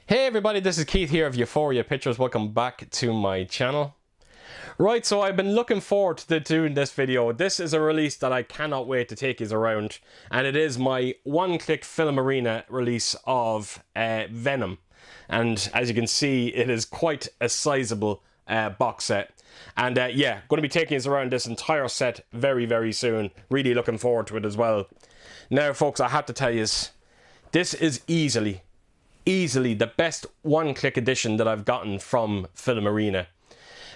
Hey everybody, this is Keith here of Euphoria Pictures. Welcome back to my channel. Right, so I've been looking forward to doing this video. This is a release that I cannot wait to take you around, and it is my one-click Filmarenas release of Venom. And as you can see, it is quite a sizable box set. And yeah, going to be taking us around this entire set very, very soon. Really looking forward to it as well. Now, folks, I have to tell you, this is easily the best one-click edition that I've gotten from Filmarenas.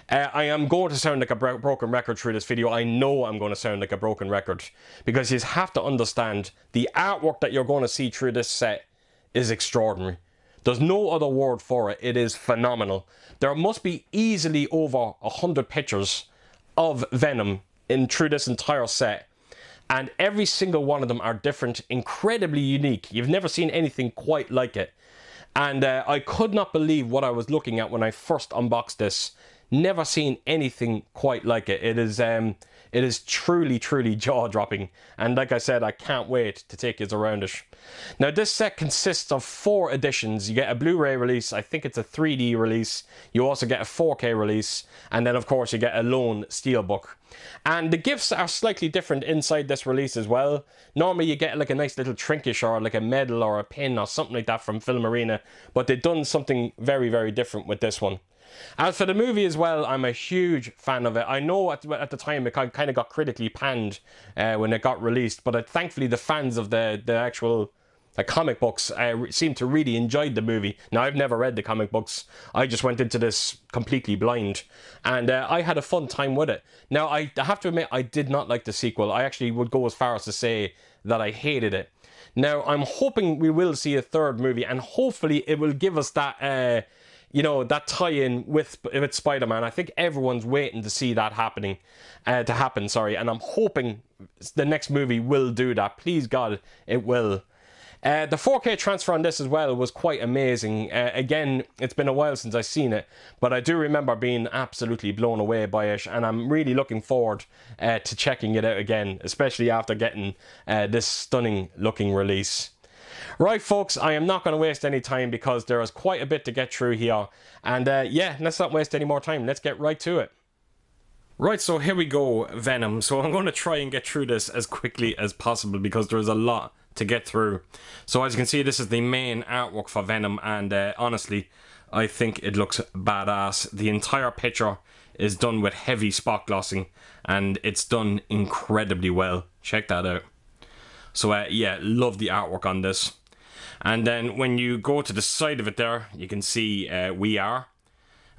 I am going to sound like a broken record through this video. I know I'm going to sound like a broken record, because you have to understand the artwork that you're going to see through this set is extraordinary. There's no other word for it. It is phenomenal. There must be easily over 100 pictures of Venom through this entire set, and every single one of them are different, incredibly unique. You've never seen anything quite like it. And I could not believe what I was looking at when I first unboxed this. Never seen anything quite like it. It is truly, truly jaw-dropping. And like I said, I can't wait to take you around it. Now, this set consists of 4 editions. You get a Blu-ray release. I think it's a 3D release. You also get a 4K release. And then, of course, you get a lone Steelbook. And the gifts are slightly different inside this release as well. Normally you get like a nice little trinket or like a medal or a pin or something like that from Filmarenas, but they've done something very, very different with this one. As for the movie as well, I'm a huge fan of it. I know at the time it kind of got critically panned when it got released, but thankfully the fans of the actual comic books seem to really enjoy the movie. Now, I've never read the comic books. I just went into this completely blind, and I had a fun time with it. Now, I have to admit, I did not like the sequel. I actually would go as far as to say that I hated it. Now, I'm hoping we will see a third movie, and hopefully it will give us that, you know, that tie-in with Spider-Man. I think everyone's waiting to see that happen, and I'm hoping the next movie will do that. Please God, it will. The 4K transfer on this as well was quite amazing. Again, it's been a while since I've seen it, but I do remember being absolutely blown away by it, and I'm really looking forward to checking it out again, especially after getting this stunning looking release. Right, folks, I am not going to waste any time because there is quite a bit to get through here, and yeah, let's not waste any more time. Let's get right to it. Right, so here we go, Venom. So I'm going to try and get through this as quickly as possible because there is a lot to get through. So as you can see, this is the main artwork for Venom, and honestly, I think it looks badass. The entire picture is done with heavy spot glossing, and it's done incredibly well. Check that out. So yeah, love the artwork on this. And then when you go to the side of it there, you can see We Are,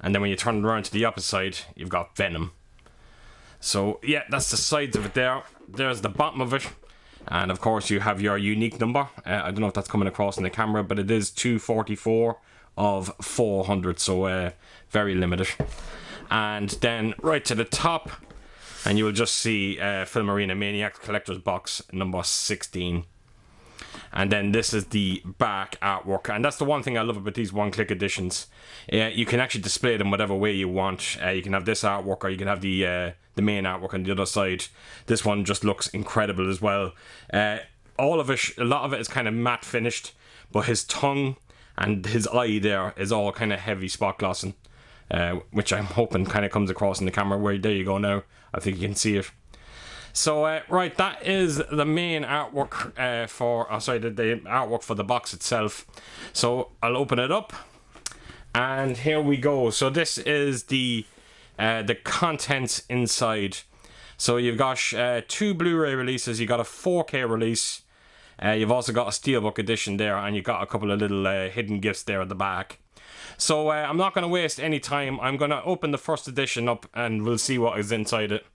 and then when you turn it around to the opposite side, you've got Venom. So yeah, that's the sides of it there. There's the bottom of it. And of course you have your unique number. I don't know if that's coming across in the camera, but it is 244 of 400, so very limited. And then right to the top, and you will just see Filmarenas Maniac Collector's Box number 16. And then this is the back artwork, and that's the one thing I love about these one-click editions. You can actually display them whatever way you want. You can have this artwork, or you can have the main artwork on the other side. This one just looks incredible as well. All of it, a lot of it is kind of matte finished, but his tongue and his eye there is all kind of heavy spot glossing, which I'm hoping kind of comes across in the camera. Where there you go now. I think you can see it. So right, that is the main artwork the artwork for the box itself. So I'll open it up, and here we go. So this is the contents inside. So you've got 2 Blu-ray releases. You got a 4K release. You've also got a Steelbook edition there, and you've got a couple of little hidden gifts there at the back. So I'm not going to waste any time. I'm going to open the first edition up, and we'll see what is inside it.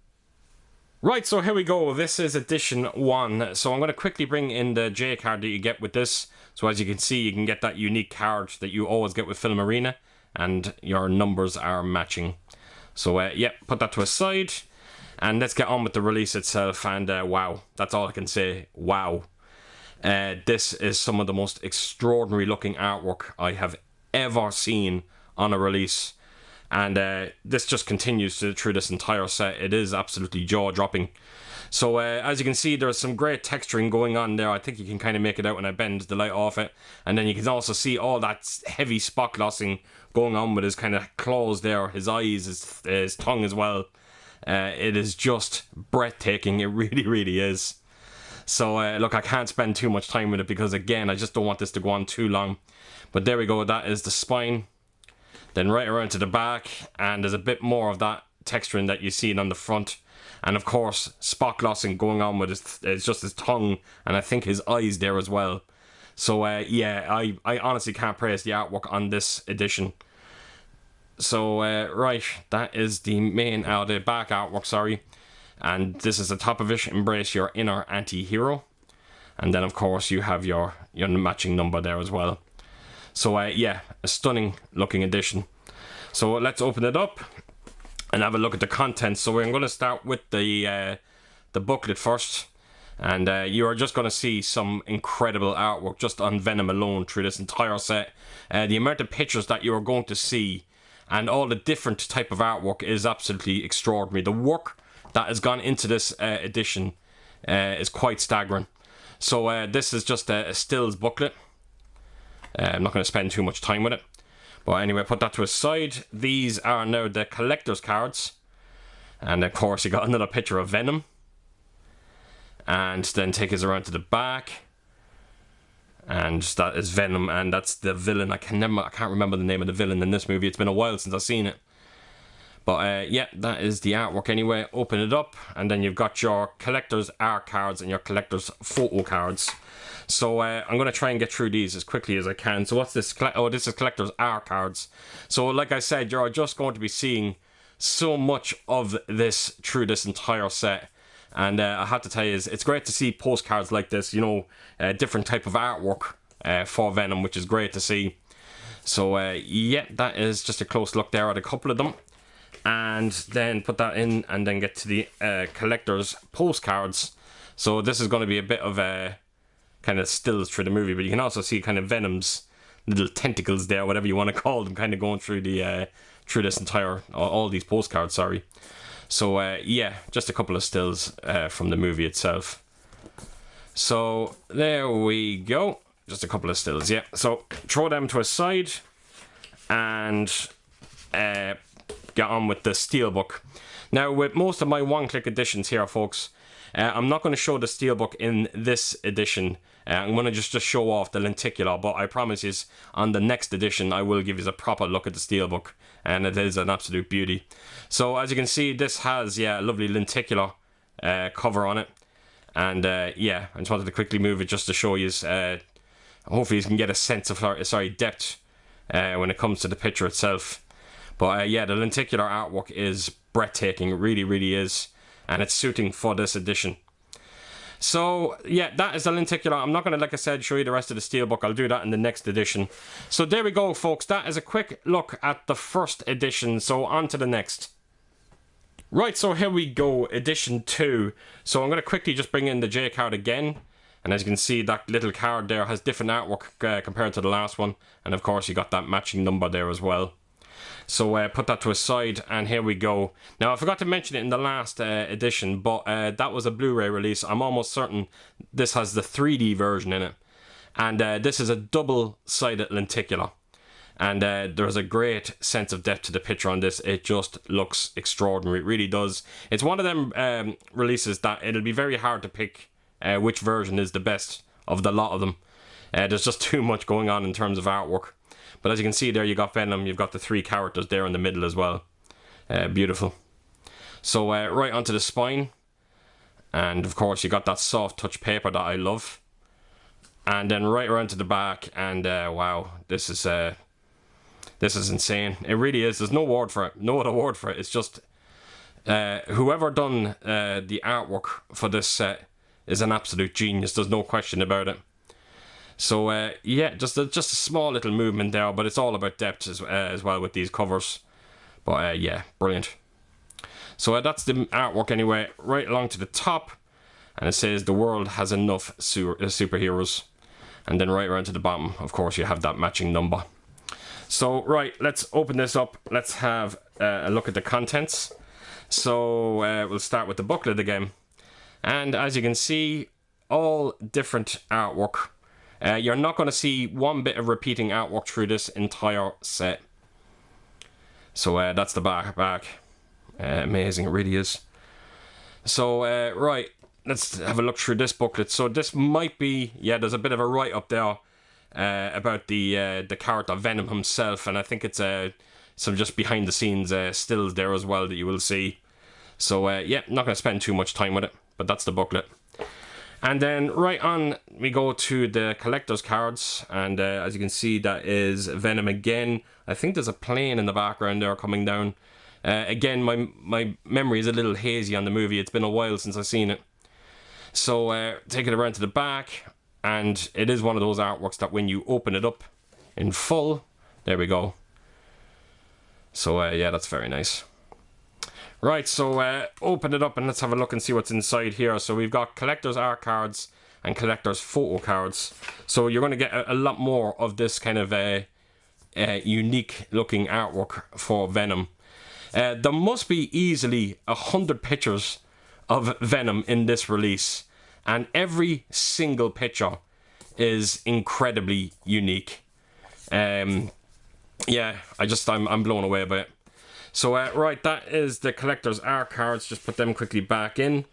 Right, so here we go. This is edition 1. So I'm going to quickly bring in the J card that you get with this. So as you can see, you can get that unique card that you always get with Filmarenas, and your numbers are matching. So yeah, put that to a side, and let's get on with the release itself. And wow, that's all I can say. Wow. This is some of the most extraordinary looking artwork I have ever seen on a release. And this just continues through this entire set. It is absolutely jaw-dropping. So as you can see, there's some great texturing going on there. I think you can kind of make it out when I bend the light off it. And then you can also see all that heavy spot glossing going on with his kind of claws there, his eyes, his tongue as well. It is just breathtaking. It really, really is. So look, I can't spend too much time with it because, again, I just don't want this to go on too long. But there we go, that is the spine. Then right around to the back, and there's a bit more of that texturing that you see on the front. And of course, spot glossing going on with it's just his tongue, and I think his eyes there as well. So yeah, I honestly can't praise the artwork on this edition. So right, that is the the back artwork, sorry. And this is the top of it, embrace your inner anti-hero. And then of course you have your matching number there as well. So yeah, a stunning looking edition. So let's open it up and have a look at the contents. So I'm going to start with the booklet first, and you are just going to see some incredible artwork just on Venom alone through this entire set. The amount of pictures that you are going to see and all the different type of artwork is absolutely extraordinary. The work that has gone into this edition is quite staggering. So this is just a stills booklet. I'm not going to spend too much time with it. But anyway, put that to a side. These are now the collector's cards. And of course, you got another picture of Venom. And then take us around to the back. And that is Venom, and that's the villain. I can't remember the name of the villain in this movie. It's been a while since I've seen it. But yeah, that is the artwork anyway. Open it up, and then you've got your collector's art cards and your collector's photo cards. So I'm going to try and get through these as quickly as I can. So what's this? Oh, this is collector's art cards. So like I said, you're just going to be seeing so much of this through this entire set. And I have to tell you, it's great to see postcards like this, you know, different type of artwork for Venom, which is great to see. So yeah, that is just a close look there at a couple of them. And then put that in and then get to the collector's postcards. So this is going to be a bit of a kind of stills through the movie, but you can also see kind of Venom's little tentacles there, whatever you want to call them, kind of going through the through this entire, all these postcards, sorry. So yeah, just a couple of stills from the movie itself. So there we go, just a couple of stills, yeah. So throw them to a side and get on with the Steelbook. Now, with most of my one-click editions here, folks, I'm not going to show the Steelbook in this edition. I'm going to just show off the lenticular, but I promise you, on the next edition, I will give you a proper look at the Steelbook, and it is an absolute beauty. So, as you can see, this has, yeah, a lovely lenticular cover on it. And, yeah, I just wanted to quickly move it just to show you, hopefully you can get a sense of, depth when it comes to the picture itself. But, yeah, the lenticular artwork is breathtaking, it really, really is. And it's suiting for this edition. So, yeah, that is the lenticular. I'm not going to, like I said, show you the rest of the Steelbook. I'll do that in the next edition. So there we go, folks. That is a quick look at the first edition. So on to the next. Right, so here we go, edition 2. So I'm going to quickly just bring in the J card again. And as you can see, that little card there has different artwork compared to the last one. And of course, you got that matching number there as well. So put that to a side, and here we go. Now, I forgot to mention it in the last edition, but that was a Blu-ray release. I'm almost certain this has the 3D version in it. And this is a double-sided lenticular. And there's a great sense of depth to the picture on this. It just looks extraordinary. It really does. It's one of them releases that it'll be very hard to pick which version is the best of the lot of them. There's just too much going on in terms of artwork. But as you can see there, you got Venom, you've got the 3 characters there in the middle as well. Beautiful. So right onto the spine. And of course you got that soft touch paper that I love. And then right around to the back, and wow, this is insane. It really is. There's no word for it. No other word for it. It's just whoever done the artwork for this set is an absolute genius. There's no question about it. So yeah, just a small little movement there, but it's all about depth as well with these covers. But yeah, brilliant. So that's the artwork anyway, right along to the top, and it says the world has enough superheroes. And then right around to the bottom, of course, you have that matching number. So right, let's open this up. Let's have a look at the contents. So we'll start with the booklet again. And as you can see, all different artwork. You're not going to see one bit of repeating artwork through this entire set. So that's the back. Amazing, it really is. So right, let's have a look through this booklet. So this might be, yeah, there's a bit of a write-up there about the character Venom himself, and I think it's some just behind the scenes stills there as well that you will see. So yeah, not going to spend too much time with it, but that's the booklet. And then right on we go to the collector's cards, and as you can see, that is Venom again. I think there's a plane in the background there coming down. Again, my memory is a little hazy on the movie. It's been a while since I've seen it. So take it around to the back, and it is one of those artworks that when you open it up in full, there we go. So yeah, that's very nice. Right, so open it up and let's have a look and see what's inside here. So we've got collector's art cards and collector's photo cards. So you're going to get a lot more of this kind of unique looking artwork for Venom. There must be easily 100 pictures of Venom in this release, and every single picture is incredibly unique. Yeah, I'm blown away by it. So right, that is the collector's art cards. Just put them quickly back in,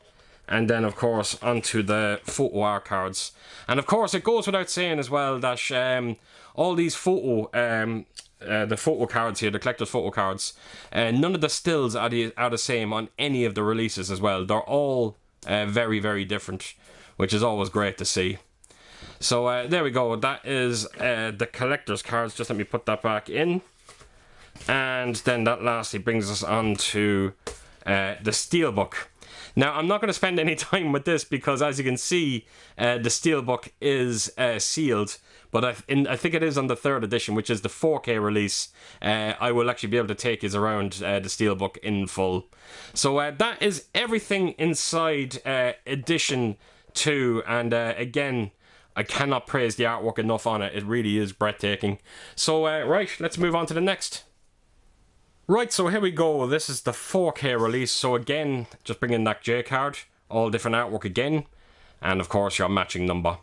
and then of course onto the photo art cards. And of course it goes without saying as well that all these the photo cards here, the collector's photo cards, none of the stills are the same on any of the releases as well. They're all very, very different, which is always great to see. So there we go, that is the collector's cards. Just let me put that back in. And then that lastly brings us on to the Steelbook. Now, I'm not going to spend any time with this because, as you can see, the Steelbook is sealed. But I think it is on the 3rd edition, which is the 4K release. I will actually be able to take you around the Steelbook in full. So that is everything inside edition 2. And again, I cannot praise the artwork enough on it. It really is breathtaking. So right, let's move on to the next. Right, so here we go. This is the 4K release. So again, just bring in that J card, all different artwork again, and of course your matching number.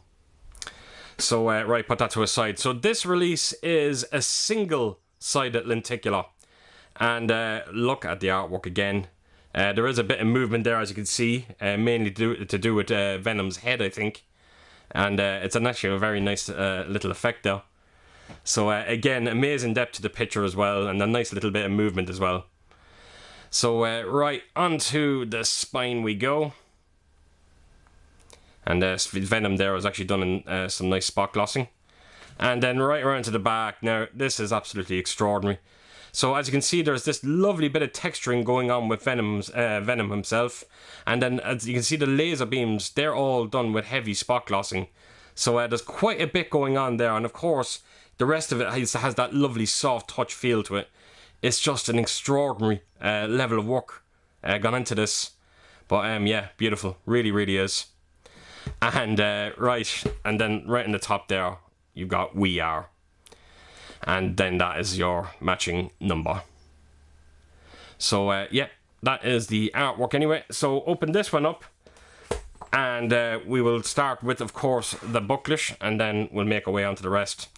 So right, put that to a side. So this release is a single-sided lenticular, and look at the artwork again. There is a bit of movement there, as you can see, mainly to do with Venom's head, I think, and it's actually a very nice little effect there. So again, amazing depth to the picture as well, and a nice little bit of movement as well. So right, onto the spine we go. And Venom there was actually done in some nice spot glossing. And then right around to the back. Now, this is absolutely extraordinary. So as you can see, there's this lovely bit of texturing going on with Venom himself. And then as you can see, the laser beams, they're all done with heavy spot glossing. So there's quite a bit going on there. And of course, the rest of it has that lovely soft touch feel to it. It's just an extraordinary level of work gone into this. But yeah, beautiful. Really, really is. And right, and then right in the top there, you've got "We Are." And then that is your matching number. So yeah, that is the artwork anyway. So open this one up. And we will start with, of course, the booklet, and then we'll make our way on to the rest.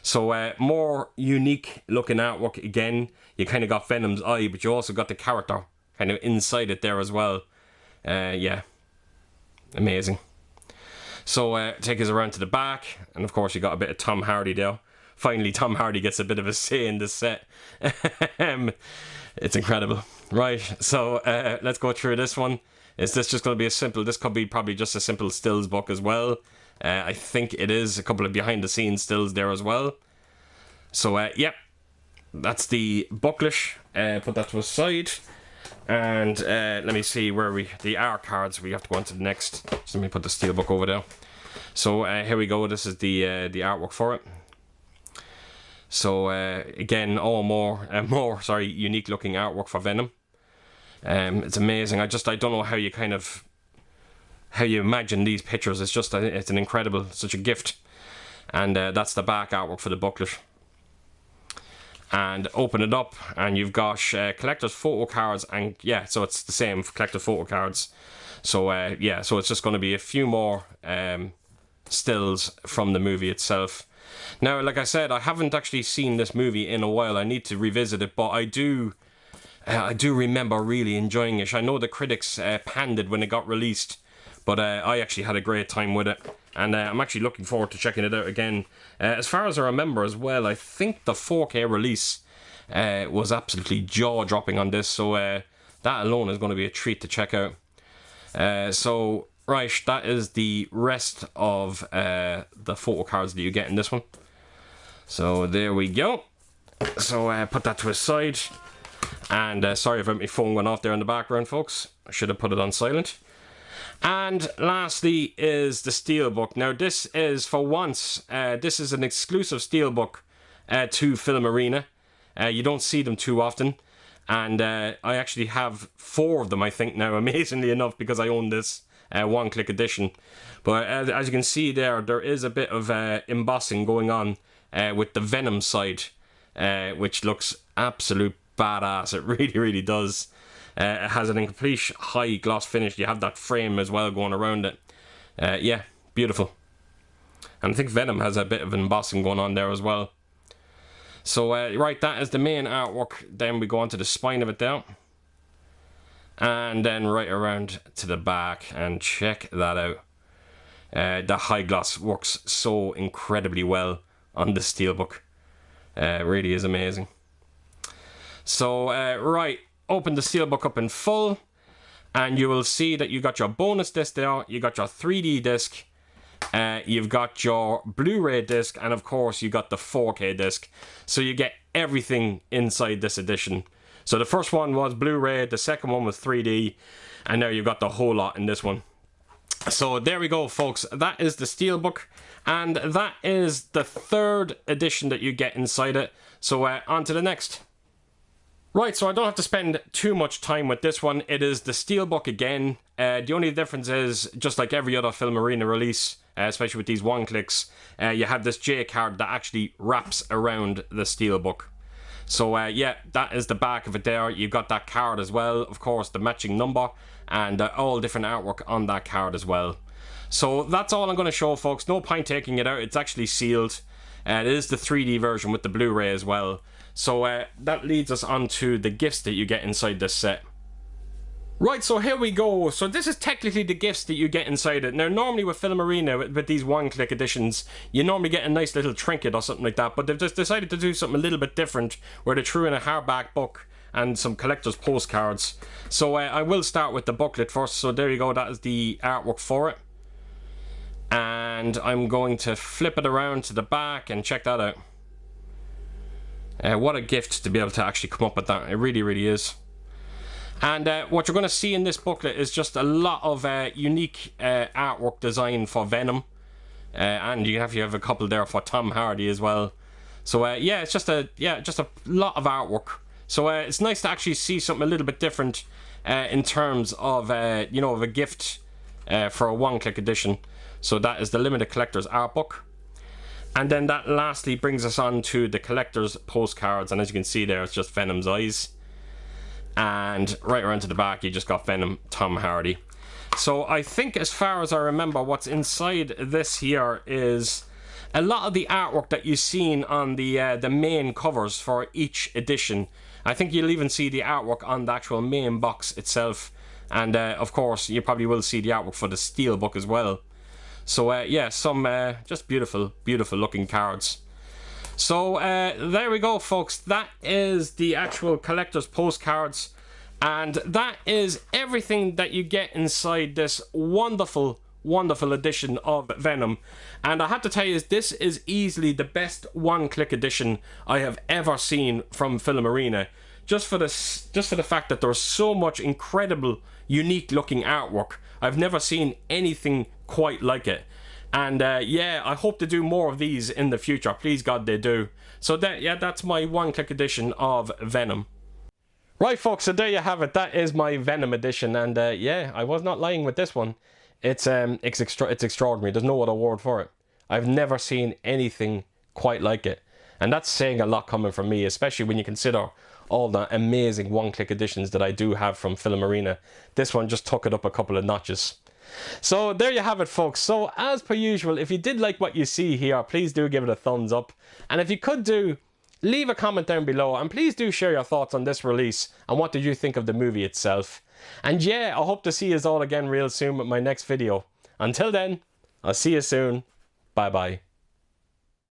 So more unique looking artwork again. You kind of got Venom's eye, but you also got the character kind of inside it there as well. Yeah, amazing. So take us around to the back, and of course you got a bit of Tom Hardy there. Finally, Tom Hardy gets a bit of a say in this set. It's incredible. Right, so let's go through this one. Is this just going to be a simple... This could be probably just a simple stills book as well. I think it is. A couple of behind the scenes stills there as well. So, yep. That's the booklet. Put that to a side. And let me see where the art cards. We have to go on to the next. So let me put the Steelbook over there. So here we go. This is the artwork for it. So again, all more unique looking artwork for Venom. It's amazing. I don't know how you imagine these pictures. It's an incredible, such a gift. And that's the back artwork for the booklet. and open it up, and you've got collector's photo cards, and yeah, so it's the same for collector's photo cards. So yeah, so it's just going to be a few more stills from the movie itself. Now, like I said, I haven't actually seen this movie in a while. I need to revisit it, but I do remember really enjoying it. I know the critics panned it when it got released, but I actually had a great time with it, and I'm actually looking forward to checking it out again. As far as I remember as well, I think the 4K release was absolutely jaw-dropping on this, so that alone is going to be a treat to check out. So, right, that is the rest of the photo cards that you get in this one. So, there we go. So, put that to a side. And sorry about my phone going off there in the background, folks. I should have put it on silent. And lastly is the Steelbook. Now this is, for once, this is an exclusive Steelbook to Filmarena. You don't see them too often. And I actually have 4 of them, I think, now, amazingly enough, because I own this One Click edition. But as you can see there is a bit of embossing going on with the Venom side, which looks absolute badass. It really, really does. It has an complete high gloss finish. You have that frame as well going around it. Yeah, beautiful. And I think Venom has a bit of embossing going on there as well. So right, that is the main artwork. Then we go on to the spine of it down, and then right around to the back, and check that out. The high gloss works so incredibly well on the Steelbook. It really is amazing. So right, open the Steelbook up in full, and you will see that you got your bonus disc there, you got your 3D disc, you've got your Blu-ray disc, and of course you got the 4K disc. So you get everything inside this edition. So the first one was Blu-ray, the second one was 3D, and now you've got the whole lot in this one. So there we go, folks. That is the Steelbook, and that is the 3rd edition that you get inside it. So on to the next. Right, so I don't have to spend too much time with this one. It is the Steelbook again. The only difference is, just like every other Filmarena release, especially with these one clicks, you have this J card that actually wraps around the Steelbook. So yeah, that is the back of it there. You've got that card as well, of course, the matching number, and all different artwork on that card as well. So that's all I'm going to show, folks. No point taking it out. It's actually sealed. It is the 3D version with the Blu-ray as well. So that leads us on to the gifts that you get inside this set. Right, so here we go. So this is technically the gifts that you get inside it. Now, normally with Filmarena, with these one-click editions, you normally get a nice little trinket or something like that, but they've just decided to do something a little bit different, where they threw in a hardback book and some collector's postcards. So I will start with the booklet first. So there you go, that is the artwork for it. And I'm going to flip it around to the back and check that out. What a gift to be able to actually come up with that. It really, really is. And what you're going to see in this booklet is just a lot of unique artwork design for Venom. And you have a couple there for Tom Hardy as well. So yeah, it's just a lot of artwork. So it's nice to actually see something a little bit different in terms of you know, of a gift for a one-click edition. So that is the limited collector's art book. And then that lastly brings us on to the collector's postcards, and as you can see there, it's just Venom's eyes. And right around to the back, you just got Venom, Tom Hardy. So I think, as far as I remember, what's inside this here is a lot of the artwork that you've seen on the main covers for each edition. I think you'll even see the artwork on the actual main box itself. And of course, you probably will see the artwork for the Steelbook as well. So yeah, some just beautiful, beautiful looking cards. So there we go, folks. That is the actual collector's postcards, and that is everything that you get inside this wonderful, wonderful edition of Venom. And I have to tell you, this is easily the best one-click edition I have ever seen from Filmarena. Just for the fact that there's so much incredible, unique-looking artwork. I've never seen anything quite like it. And yeah, I hope to do more of these in the future. Please God, they do. So yeah, that's my one-click edition of Venom. Right, folks, so there you have it. That is my Venom edition. And yeah, I was not lying with this one. It's extraordinary. There's no other word for it. I've never seen anything quite like it. And that's saying a lot coming from me, especially when you consider all the amazing one-click editions that I do have from Filmarenas. This one just took it up a couple of notches. So there you have it, folks. So as per usual, if you did like what you see here, please do give it a thumbs up. And if you could do, leave a comment down below, and please do share your thoughts on this release and what did you think of the movie itself. And yeah, I hope to see you all again real soon with my next video. Until then, I'll see you soon. Bye bye.